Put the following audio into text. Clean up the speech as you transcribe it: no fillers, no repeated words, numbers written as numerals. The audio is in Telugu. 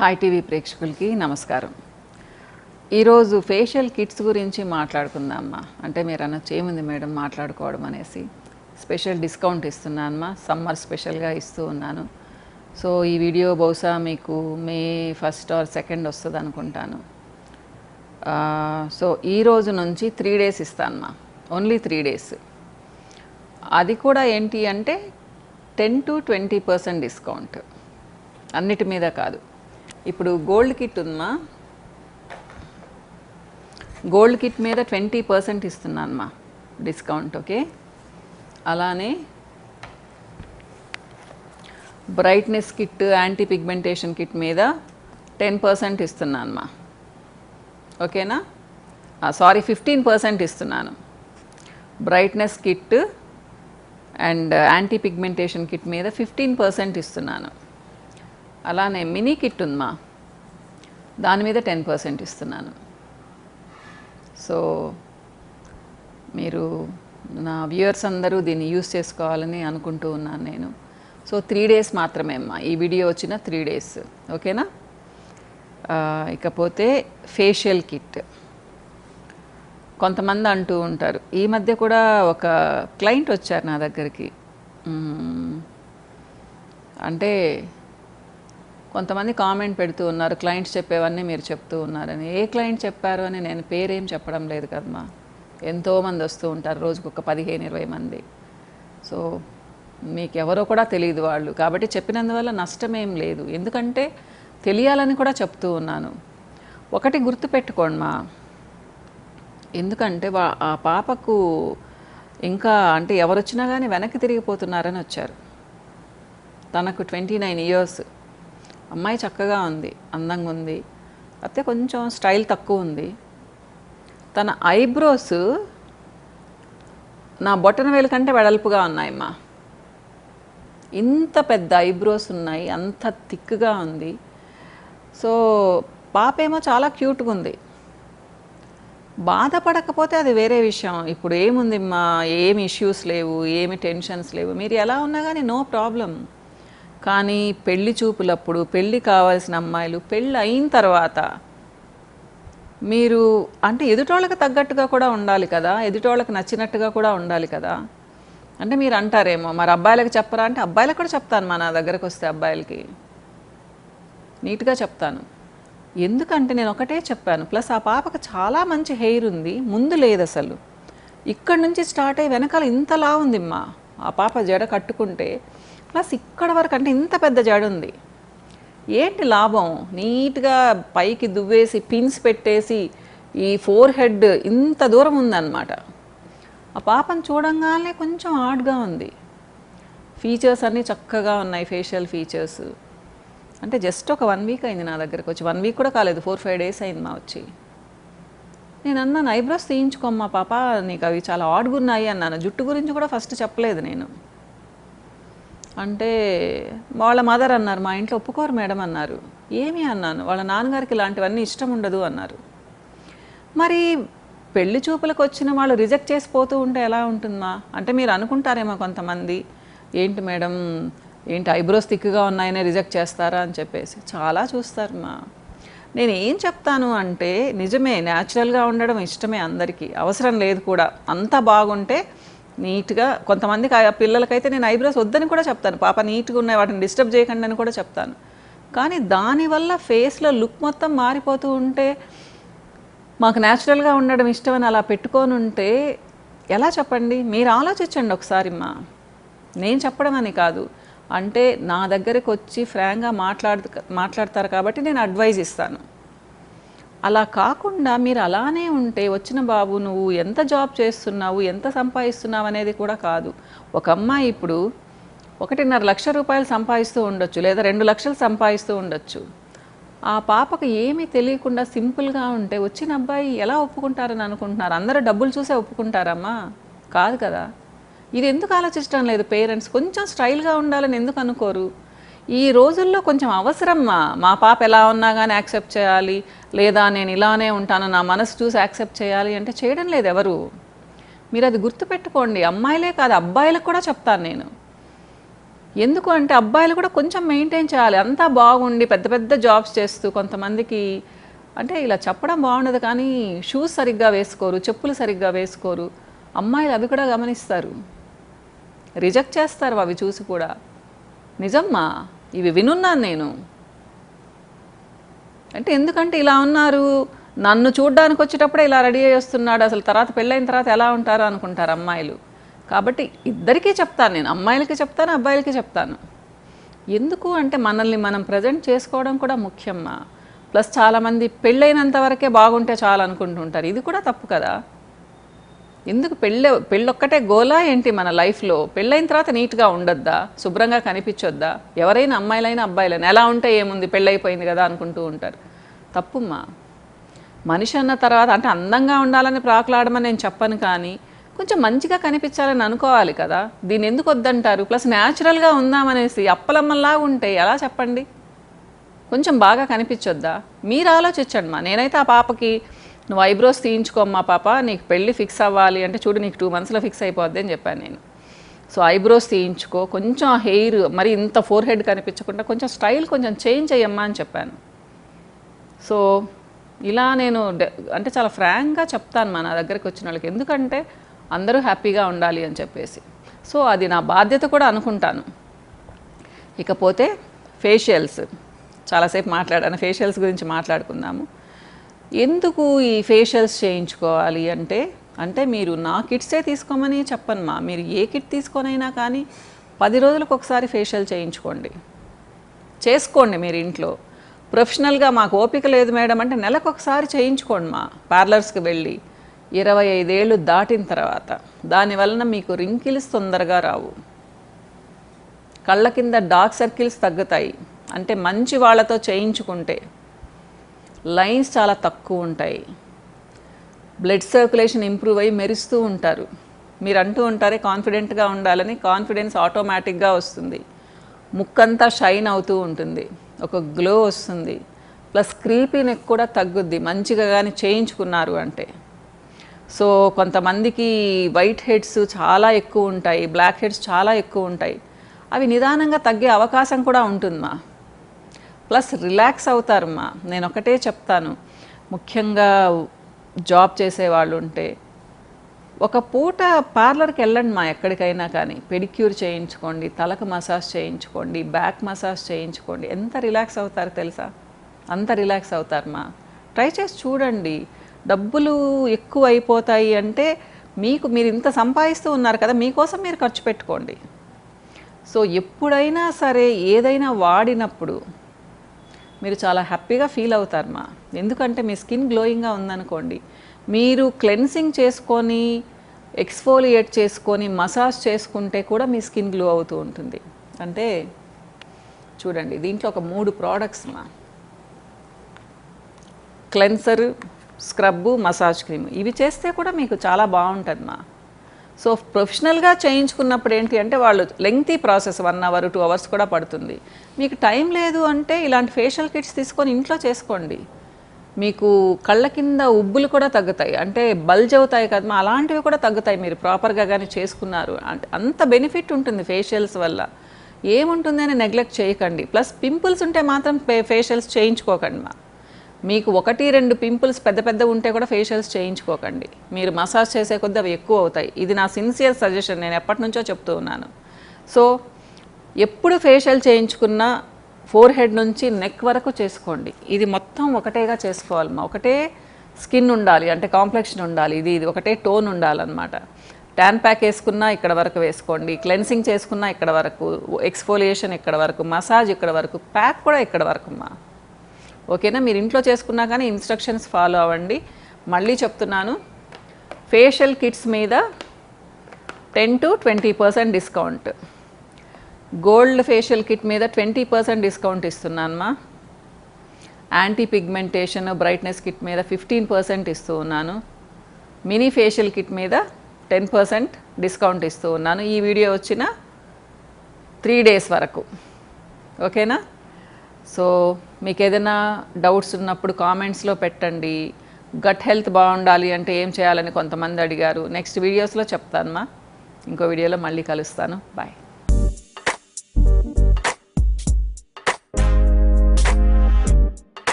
హాయ్ టీవీ ప్రేక్షకులకి నమస్కారం. ఈరోజు ఫేషియల్ కిట్స్ గురించి మాట్లాడుకుందామా. అంటే మీరు అనొచ్చు ఏముంది మేడం మాట్లాడుకోవడం అనేసి. స్పెషల్ డిస్కౌంట్ ఇస్తున్నానమ్మా, సమ్మర్ స్పెషల్గా ఇస్తూ ఉన్నాను. సో ఈ వీడియో బహుశా మీకు మే 1 or 2 వస్తుంది అనుకుంటాను. సో ఈ రోజు నుంచి 3 days ఇస్తానమ్మా, ఓన్లీ 3 days. అది కూడా ఏంటి అంటే 10 to 20% డిస్కౌంట్, అన్నిటి మీద కాదు. ఇప్పుడు గోల్డ్ కిట్ ఉందమ్మా, గోల్డ్ కిట్ మీద 20% ఇస్తున్నానమ్మా డిస్కౌంట్. ఓకే, అలానే brightness kit, anti pigmentation kit మీద 10% ఇస్తున్నానమ్మా. ఓకేనా, సారీ 15% ఇస్తున్నాను. Brightness kit and anti pigmentation kit మీద 15% ఇస్తున్నాను. అలానే మినీ కిట్ ఉందమ్మా, దాని మీద 10% ఇస్తున్నాను. సో మీరు నా వ్యూయర్స్ అందరూ దీన్ని యూస్ చేసుకోవాలని అనుకుంటూ ఉన్నాను నేను. సో 3 days మాత్రమే అమ్మా, ఈ వీడియో వచ్చిన 3 days. ఓకేనా. ఇకపోతే ఫేషియల్ కిట్ కొంతమంది అంటూ ఉంటారు. ఈ మధ్య కూడా ఒక క్లయింట్ వచ్చారు నా దగ్గరికి. అంటే కొంతమంది కామెంట్ పెడుతూ ఉన్నారు, క్లయింట్స్ చెప్పేవన్నీ మీరు చెప్తూ ఉన్నారని. ఏ క్లయింట్ చెప్పారు అని నేను పేరేం చెప్పడం లేదు కదమ్మా. ఎంతోమంది వస్తూ ఉంటారు, రోజుకు ఒక 15-20 మంది. సో మీకు ఎవరో కూడా తెలియదు వాళ్ళు, కాబట్టి చెప్పినందువల్ల నష్టమేం లేదు. ఎందుకంటే తెలియాలని కూడా చెప్తూ ఉన్నాను. ఒకటి గుర్తుపెట్టుకోండిమా, ఎందుకంటే ఆ పాపకు ఇంకా అంటే ఎవరు వచ్చినా కానీ వెనక్కి తిరిగిపోతున్నారని వచ్చారు. తనకు 29 years, అమ్మాయి చక్కగా ఉంది, అందంగా ఉంది, అయితే కొంచెం స్టైల్ తక్కువ ఉంది. తన ఐబ్రోస్ నా బొట్టన వేలు కంటే వెడల్పుగా ఉన్నాయమ్మా. ఇంత పెద్ద ఐబ్రోస్ ఉన్నాయి, అంత థిక్గా ఉంది. సో పాప ఏమో చాలా క్యూట్గా ఉంది. బాధపడకపోతే అది వేరే విషయం. ఇప్పుడు ఏముందిమ్మా, ఏమి ఇష్యూస్ లేవు, ఏమి టెన్షన్స్ లేవు, మీరు ఎలా ఉన్నా కానీ నో ప్రాబ్లం. కానీ పెళ్లి చూపులప్పుడు, పెళ్ళి కావాల్సిన అమ్మాయిలు పెళ్ళి అయిన తర్వాత మీరు అంటే ఎదుటోళ్ళకి తగ్గట్టుగా కూడా ఉండాలి కదా, ఎదుటోళ్ళకి నచ్చినట్టుగా కూడా ఉండాలి కదా. అంటే మీరు అంటారేమో మరి అబ్బాయిలకు చెప్పరా అంటే, అబ్బాయిలకు కూడా చెప్తాను మా, నా దగ్గరకు వస్తే అబ్బాయిలకి నీట్గా చెప్తాను. ఎందుకంటే నేను ఒకటే చెప్పాను, ప్లస్ ఆ పాపకు చాలా మంచి హెయిర్ ఉంది, ముందు లేదు అసలు. ఇక్కడి నుంచి స్టార్ట్ అయ్యి వెనకాల ఇంతలా ఉందిమ్మా ఆ పాప జడ కట్టుకుంటే. ప్లస్ ఇక్కడ వరకు అంటే ఇంత పెద్ద జడ ఉంది. ఏంటి లాభం, నీట్గా పైకి దువ్వేసి పిన్స్ పెట్టేసి ఈ ఫోర్ హెడ్ ఇంత దూరం ఉందన్నమాట. ఆ పాపను చూడంగానే కొంచెం ఆడ్గా ఉంది. ఫీచర్స్ అన్నీ చక్కగా ఉన్నాయి, ఫేషియల్ ఫీచర్స్. అంటే జస్ట్ ఒక 1 week అయింది నా దగ్గరకు వచ్చి, 1 week కూడా కాలేదు, 4-5 days అయింది మా వచ్చి. నేను అన్నాను ఐబ్రోస్ తీయించుకోమ్మా పాప, నీకు అవి చాలా ఆడ్గా ఉన్నాయి అన్నాను. జుట్టు గురించి కూడా ఫస్ట్ చెప్పలేదు నేను. అంటే వాళ్ళ మదర్ అన్నారు, మా ఇంట్లో ఒప్పుకోరు మేడం అన్నారు. ఏమి అన్నాను, వాళ్ళ నాన్నగారికి ఇలాంటివన్నీ ఇష్టం ఉండదు అన్నారు. మరి పెళ్లి చూపులకు వచ్చిన వాళ్ళు రిజెక్ట్ చేసిపోతూ ఉంటే ఎలా ఉంటుందా అంటే మీరు అనుకుంటారేమో కొంతమంది, ఏంటి మేడం ఏంటి ఐబ్రోస్ థిక్గా ఉన్నాయని రిజెక్ట్ చేస్తారా అని చెప్పేసి. చాలా చూస్తారు మా. నేను ఏం చెప్తాను అంటే నిజమే, న్యాచురల్గా ఉండడం ఇష్టమే అందరికీ, అవసరం లేదు కూడా. అంతా బాగుంటే నీట్గా, కొంతమందికి పిల్లలకైతే నేను ఐబ్రోస్ వద్దని కూడా చెప్తాను, పాప నీట్గా ఉన్నాయి వాటిని డిస్టర్బ్ చేయకండి అని కూడా చెప్తాను. కానీ దానివల్ల ఫేస్లో లుక్ మొత్తం మారిపోతూ ఉంటే, మాకు న్యాచురల్గా ఉండడం ఇష్టమని అలా పెట్టుకొని ఉంటే ఎలా చెప్పండి. మీరు ఆలోచించండి ఒకసారి మా. నేను చెప్పడం అని కాదు, అంటే నా దగ్గరకు వచ్చి ఫ్రాంక్గా మాట్లాడతారు కాబట్టి నేను అడ్వైజ్ ఇస్తాను. అలా కాకుండా మీరు అలానే ఉంటే, వచ్చిన బాబు నువ్వు ఎంత జాబ్ చేస్తున్నావు, ఎంత సంపాదిస్తున్నావు అనేది కూడా కాదు. ఒక అమ్మాయి ఇప్పుడు 1.5 లక్షల రూపాయలు సంపాదిస్తూ ఉండొచ్చు, లేదా 2 లక్షలు సంపాదిస్తూ ఉండొచ్చు. ఆ పాపకు ఏమీ తెలియకుండా సింపుల్గా ఉంటే వచ్చిన అబ్బాయి ఎలా ఒప్పుకుంటారని అనుకుంటున్నారు? అందరూ డబ్బులు చూసే ఒప్పుకుంటారమ్మా, కాదు కదా. ఇది ఎందుకు ఆలోచించడం లేదు పేరెంట్స్? కొంచెం స్టైల్గా ఉండాలని ఎందుకు అనుకోరు? ఈ రోజుల్లో కొంచెం అవసరం. మా పాప ఎలా ఉన్నా కానీ యాక్సెప్ట్ చేయాలి, లేదా నేను ఇలానే ఉంటాను నా మనసు చూసి యాక్సెప్ట్ చేయాలి అంటే చేయడం లేదు ఎవరు. మీరు అది గుర్తుపెట్టుకోండి. అమ్మాయిలే కాదు అబ్బాయిలకు కూడా చెప్తాను నేను. ఎందుకు అంటే అబ్బాయిలు కూడా కొంచెం మెయింటైన్ చేయాలి. అంతా బాగుండి పెద్ద పెద్ద జాబ్స్ చేస్తూ కొంతమందికి అంటే ఇలా చెప్పడం బాగుండదు కానీ షూస్ సరిగ్గా వేసుకోరు, చెప్పులు సరిగ్గా వేసుకోరు. అమ్మాయిలు అవి కూడా గమనిస్తారు, రిజెక్ట్ చేస్తారు అవి చూసి కూడా. నిజమ్మా, ఇవి వినున్నాను నేను. అంటే ఎందుకంటే ఇలా ఉన్నారు, నన్ను చూడ్డానికి వచ్చేటప్పుడే ఇలా రెడీ అయ్యి వస్తున్నాడు, అసలు తర్వాత పెళ్ళైన తర్వాత ఎలా ఉంటారో అనుకుంటారు అమ్మాయిలు. కాబట్టి ఇద్దరికీ చెప్తాను నేను, అమ్మాయిలకి చెప్తాను, అబ్బాయిలకి చెప్తాను. ఎందుకు అంటే మనల్ని మనం ప్రజెంట్ చేసుకోవడం కూడా ముఖ్యమ్మా. ప్లస్ చాలామంది పెళ్ళైనంత వరకే బాగుంటే చాలు అనుకుంటుంటారు, ఇది కూడా తప్పు కదా. ఎందుకు పెళ్ళొక్కటే గోలా ఏంటి మన లైఫ్లో? పెళ్ళైన తర్వాత నీట్గా ఉండొద్దా, శుభ్రంగా కనిపించొద్దా? ఎవరైనా అమ్మాయిలైనా అబ్బాయిలైనా ఎలా ఉంటే ఏముంది, పెళ్ళైపోయింది కదా అనుకుంటూ ఉంటారు. తప్పుమ్మా. మనిషి అన్న తర్వాత అంటే అందంగా ఉండాలని ప్రాకులాడమని నేను చెప్పను, కానీ కొంచెం మంచిగా కనిపించాలని అనుకోవాలి కదా. దీన్ని ఎందుకు వద్దంటారు? ప్లస్ న్యాచురల్గా ఉందామనేసి అప్పలమ్మల్లా ఉంటే ఎలా చెప్పండి? కొంచెం బాగా కనిపించొద్దా? మీరు ఆలోచించండి మా. నేనైతే ఆ పాపకి నువ్వు ఐబ్రోస్ తీయించుకోమ్మా పాప, నీకు పెళ్ళి ఫిక్స్ అవ్వాలి అంటే చూడు నీకు 2 monthsలో ఫిక్స్ అయిపోద్ది అని చెప్పాను నేను. సో ఐబ్రోస్ తీయించుకో, కొంచెం హెయిర్ మరి ఇంత ఫోర్ హెడ్ కనిపించకుండా కొంచెం స్టైల్ కొంచెం చేంజ్ అయ్యమ్మా అని చెప్పాను. సో ఇలా నేను అంటే చాలా ఫ్రాంక్గా చెప్తాను మా నా దగ్గరికి వచ్చిన వాళ్ళకి, ఎందుకంటే అందరూ హ్యాపీగా ఉండాలి అని చెప్పేసి. సో అది నా బాధ్యత కూడా అనుకుంటాను. ఇకపోతే ఫేషియల్స్, చాలాసేపు మాట్లాడాను, ఫేషియల్స్ గురించి మాట్లాడుకుందాము. ఎందుకు ఈ ఫేషియల్స్ చేయించుకోవాలి అంటే మీరు నా కిట్సే తీసుకోమని చెప్పను మా. మీరు ఏ కిట్ తీసుకొనైనా కానీ 10 రోజులకు ఒకసారి ఫేషియల్ చేసుకోండి మీరు ఇంట్లో. ప్రొఫెషనల్గా మాకు ఓపిక లేదు మేడం అంటే నెలకు ఒకసారి చేయించుకోండి మా, పార్లర్స్కి వెళ్ళి. 25 ఏళ్ళు దాటిన తర్వాత దానివలన మీకు రింకిల్స్ తొందరగా రావు, కళ్ళ కింద డార్క్ సర్కిల్స్ తగ్గుతాయి. అంటే మంచి వాళ్ళతో చేయించుకుంటే లైన్స్ చాలా తక్కువ ఉంటాయి, బ్లడ్ సర్క్యులేషన్ ఇంప్రూవ్ అయ్యి మెరుస్తూ ఉంటారు. మీరు అంటూ ఉంటారే కాన్ఫిడెంట్గా ఉండాలని, కాన్ఫిడెన్స్ ఆటోమేటిక్గా వస్తుంది. ముక్కంతా షైన్ అవుతూ ఉంటుంది, ఒక గ్లో వస్తుంది. ప్లస్ క్రీపీ నెక్ కూడా తగ్గుద్ది మంచిగా కానీ చేయించుకున్నారు అంటే. సో కొంతమందికి వైట్ హెడ్స్ చాలా ఎక్కువ ఉంటాయి, బ్లాక్ హెడ్స్ చాలా ఎక్కువ ఉంటాయి. అవి నిదానంగా తగ్గే అవకాశం కూడా ఉంటుందమ్మా. ప్లస్ రిలాక్స్ అవుతారమ్మా. నేను ఒకటే చెప్తాను, ముఖ్యంగా జాబ్ చేసేవాళ్ళు ఉంటే ఒక పూట పార్లర్కి వెళ్ళండి మా, ఎక్కడికైనా కానీ పెడిక్యూర్ చేయించుకోండి, తలకు మసాజ్ చేయించుకోండి, బ్యాక్ మసాజ్ చేయించుకోండి. ఎంత రిలాక్స్ అవుతారు తెలుసా? అంత రిలాక్స్ అవుతారమ్మా. ట్రై చేసి చూడండి. డబ్బులు ఎక్కువ అయిపోతాయి అంటే మీరు ఇంత సంపాదిస్తూ ఉన్నారు కదా, మీకోసం మీరు ఖర్చు పెట్టుకోండి. సో ఎప్పుడైనా సరే ఏదైనా వాడినప్పుడు మీరు చాలా హ్యాపీగా ఫీల్ అవుతారమ్మా. ఎందుకంటే మీ స్కిన్ గ్లోయింగ్గా ఉందనుకోండి, మీరు క్లెన్సింగ్ చేసుకొని ఎక్స్ఫోలియేట్ చేసుకొని మసాజ్ చేసుకుంటే కూడా మీ స్కిన్ గ్లో అవుతూ ఉంటుంది. అంటే చూడండి, దీంట్లో ఒక 3 ప్రోడక్ట్స్ మా, క్లెన్సర్, స్క్రబ్బు, మసాజ్ క్రీమ్. ఇవి చేస్తే కూడా మీకు చాలా బాగుంటుంది మా. సో ప్రొఫెషనల్గా చేయించుకున్నప్పుడు ఏంటి అంటే వాళ్ళు లెంగ్తీ ప్రాసెస్, 1 hour 2 hours కూడా పడుతుంది. మీకు టైం లేదు అంటే ఇలాంటి ఫేషియల్ కిట్స్ తీసుకొని ఇంట్లో చేసుకోండి. మీకు కళ్ళ కింద ఉబ్బులు కూడా తగ్గుతాయి, అంటే బల్జ్ అవుతాయి కదా, అలాంటివి కూడా తగ్గుతాయి మీరు ప్రాపర్గా కానీ చేసుకున్నారు అంటే. అంత బెనిఫిట్ ఉంటుంది ఫేషియల్స్ వల్ల. ఏముంటుంది అని నెగ్లెక్ట్ చేయకండి. ప్లస్ పింపుల్స్ ఉంటే మాత్రం ఫేషియల్స్ చేయించుకోకండి మా. మీకు 1-2 పింపుల్స్ పెద్ద ఉంటే కూడా ఫేషియల్స్ చేయించుకోకండి. మీరు మసాజ్ చేసే కొద్దీ అవి ఎక్కువ అవుతాయి. ఇది నా సిన్సియర్ సజెషన్, నేను ఎప్పటి నుంచో చెప్తూ ఉన్నాను. సో ఎప్పుడు ఫేషియల్ చేయించుకున్నా ఫోర్ హెడ్ నుంచి నెక్ వరకు చేసుకోండి. ఇది మొత్తం ఒకటేగా చేసుకోవాలమ్మా. ఒకటే స్కిన్ ఉండాలి, అంటే కాంప్లెక్షన్ ఉండాలి, ఇది ఒకటే టోన్ ఉండాలన్నమాట. ట్యాన్ ప్యాక్ వేసుకున్నా ఇక్కడ వరకు వేసుకోండి, క్లెన్సింగ్ చేసుకున్నా ఇక్కడ వరకు, ఎక్స్ఫోలియేషన్ ఇక్కడ వరకు, మసాజ్ ఇక్కడ వరకు, ప్యాక్ కూడా ఇక్కడ వరకు అమ్మా. ఓకేనా? మీరు ఇంట్లో చేసుకున్నా కానీ ఇన్స్ట్రక్షన్స్ ఫాలో అవ్వండి. మళ్ళీ చెప్తున్నాను, ఫేషియల్ కిట్స్ మీద 10 to 20% discount, gold facial kit మీద 20% డిస్కౌంట్ ఇస్తున్నానమ్మా. యాంటీ పిగ్మెంటేషన్ బ్రైట్నెస్ కిట్ మీద 15% ఇస్తూ ఉన్నాను. మినీ ఫేషియల్ కిట్ మీద 10% డిస్కౌంట్ ఇస్తూ ఉన్నాను ఈ వీడియో వచ్చిన 3 days వరకు. ఓకేనా? సో మీకు ఏదైనా డౌట్స్ ఉన్నప్పుడు కామెంట్స్లో పెట్టండి. గట్ హెల్త్ బాగుండాలి అంటే ఏం చేయాలని కొంతమంది అడిగారు. నెక్స్ట్ వీడియోస్లో చెప్తానమ్మా. ఇంకో వీడియోలో మళ్ళీ కలుస్తాను. బాయ్.